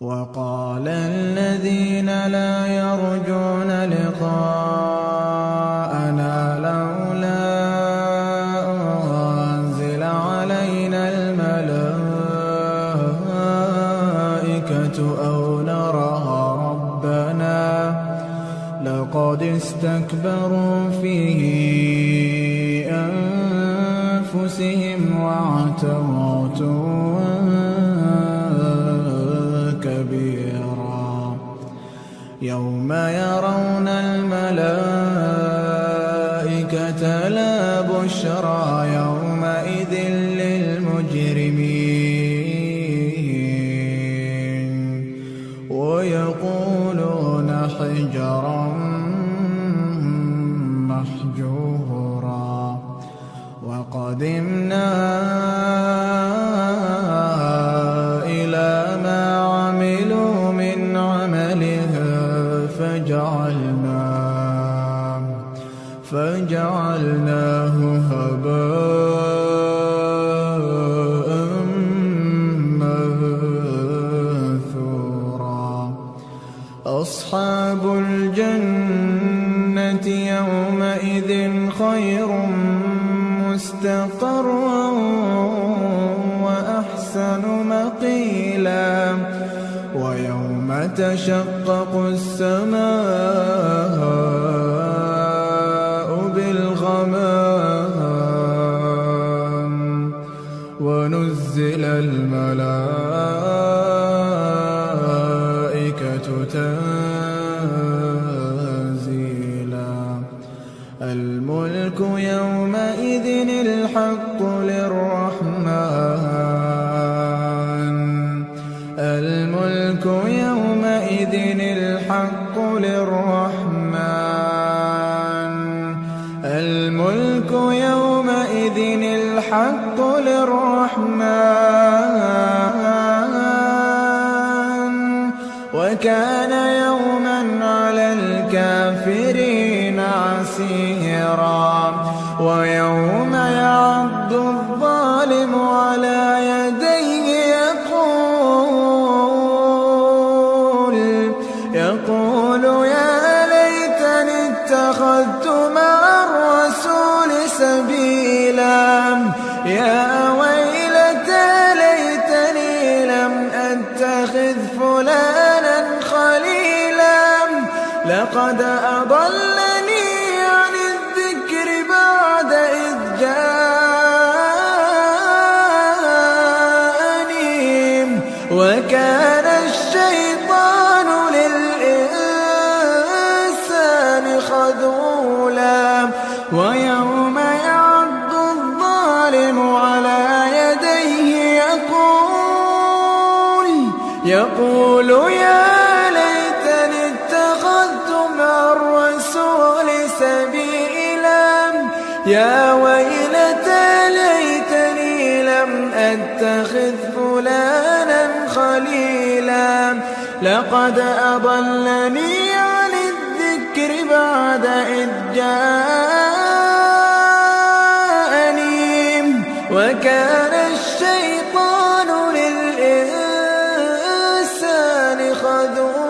وقال الذين لا يرجون لقاءنا لولا أنزل علينا الملائكة أو نرى ربنا لقد استكبروا في أنفسهم وعتوا عتوا كبيرا يوم يرون الملائكة لا بشرى يومئذ للمجرمين ويقولون حجرا محجورا وقدمنا إلى ما عملوا من عملها فجعلناه هباء منثورا أصحاب الجنة يومئذ خير مستقرا وأحسن مقيلا ويوم تشقق السماء بالغمام ونزل الملائكة تنزيلا الملك يومئذ الحق للرحمن الملك يومئذ الحق للرحمن الملك يومئذ الحق للرحمن وكان يوما على الكافرين عسيرا ويوم يعض الظالم على يديه يقول يا ليتني اتخذت مع الرسول سبيلا يا ويلتى ليتني لم أتخذ فلانا خليلا لقد أضلني عن الذكر بعد إذ جاءني وكان الشيطان للإنسان خذولا ويوم يعض الظالم على يديه يقول يا ليتني اتخذت مع الرسول سبيلا يا ويلتى ليتني لم أتخذ فلانا خليلا لقد أضلني عن الذكر بعد إذ جاءني وكان الشيطان للإنسان خذولا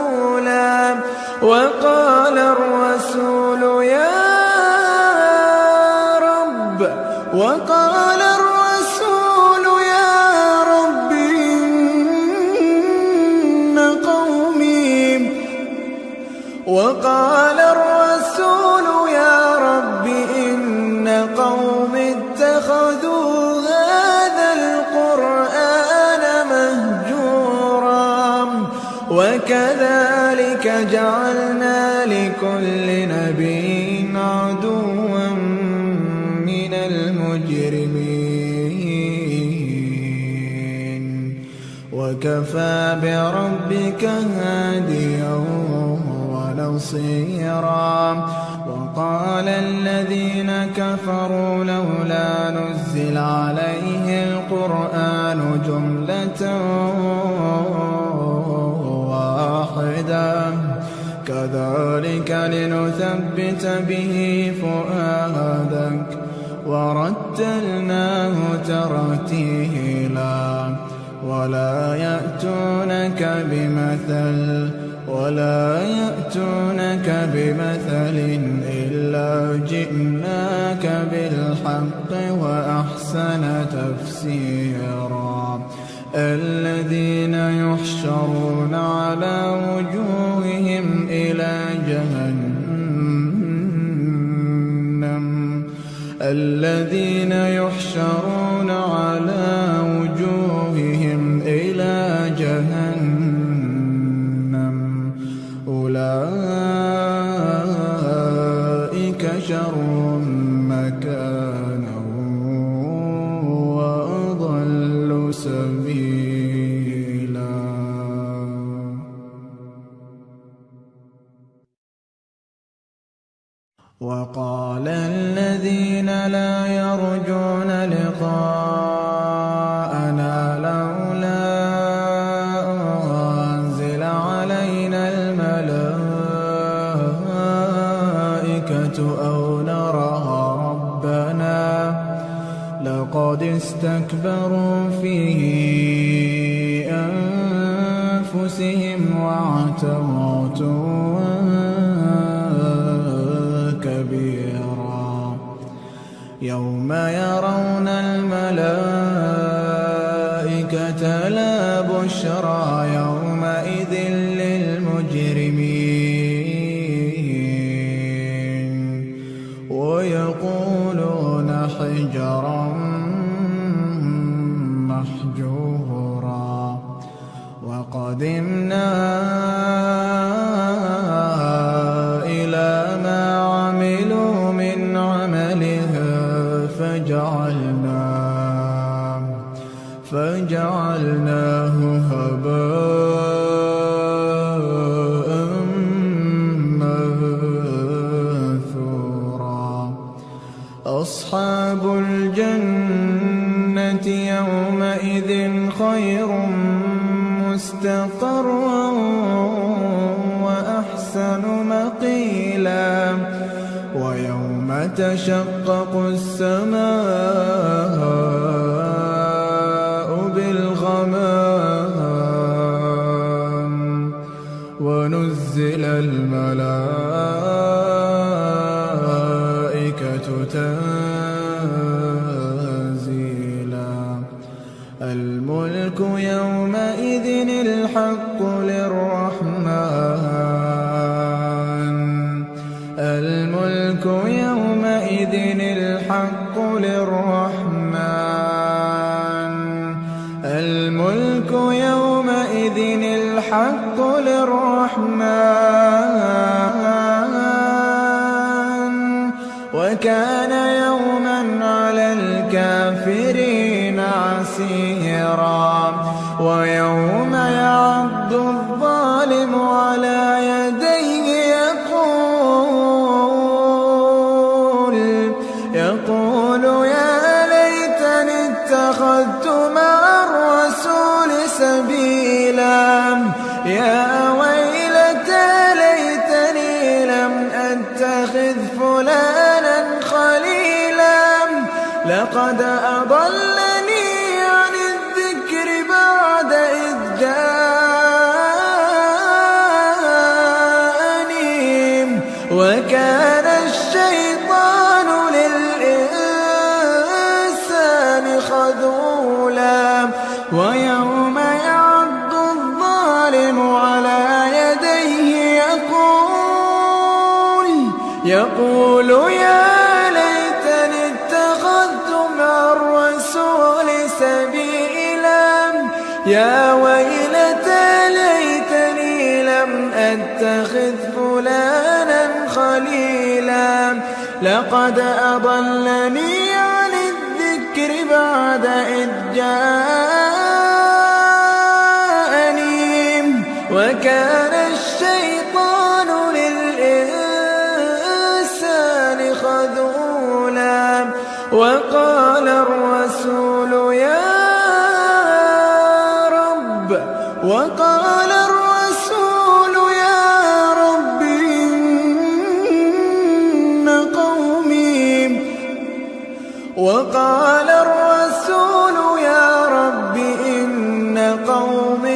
وقال الرسول يا رب إن قومي اتخذوا هذا القرآن مهجورا وكذلك جعلنا لكل نبي عدوا من المجرمين وكفى بربك هاديا ونصيرا وقال الذين كفروا لولا نزل عليه القرآن جملة واحدة كذلك لنثبت به فؤادك ورتلناه ترتيلا ولا يأتونك بمثل إلا جئناك بالحق وأحسن تفسيرا الذين يحشرون على وجوههم إلى جهنم أولئك شر مكانا وأضل سبيلا. وقال الذين لا يرجون لقاءنا لولا أنزل علينا الملائكة أو نرى ربنا لقد استكبروا في أنفسهم وعتوا عتوا كبيرا يوم يرون الملائكة لا بشرى يومئذ للمجرمين ويقولون حجرا محجورا وقدمنا إلى ما عملوا من عملها فجعلناه هباء منثورا. أصحاب الجنة يومئذ خير مستقرا وأحسن مقيلا ويوم تشقق السماء بالغمام ونزل الملائكة تنزيلا. الملك يومئذ الحق للرحمن الملك يومئذ الحق للرحمن الملك يومئذ الحق للرحمن وكان يوما على الكافرين عسيرا. ويوم يعض الظالم على يديه يقول يا ليتني اتخذت مع الرسول سبيلا يا ويلتى ليتني لم أتخذ فلانا خليلا لقد أضلني عن الذكر بعد إذ جاءني وكان الشيطان للإنسان خذولا. ويوم يعض الظالم على يديه يقول يا ليتني اتخذت مع الرسول سبيلا يا ويلتى ليتني لم أتخذ فلانا خليلا لقد أضلني عن الذكر بعد إذ جاءني وكان الشيطان للإنسان خذولا. وقال الرسول يا رب إن قوم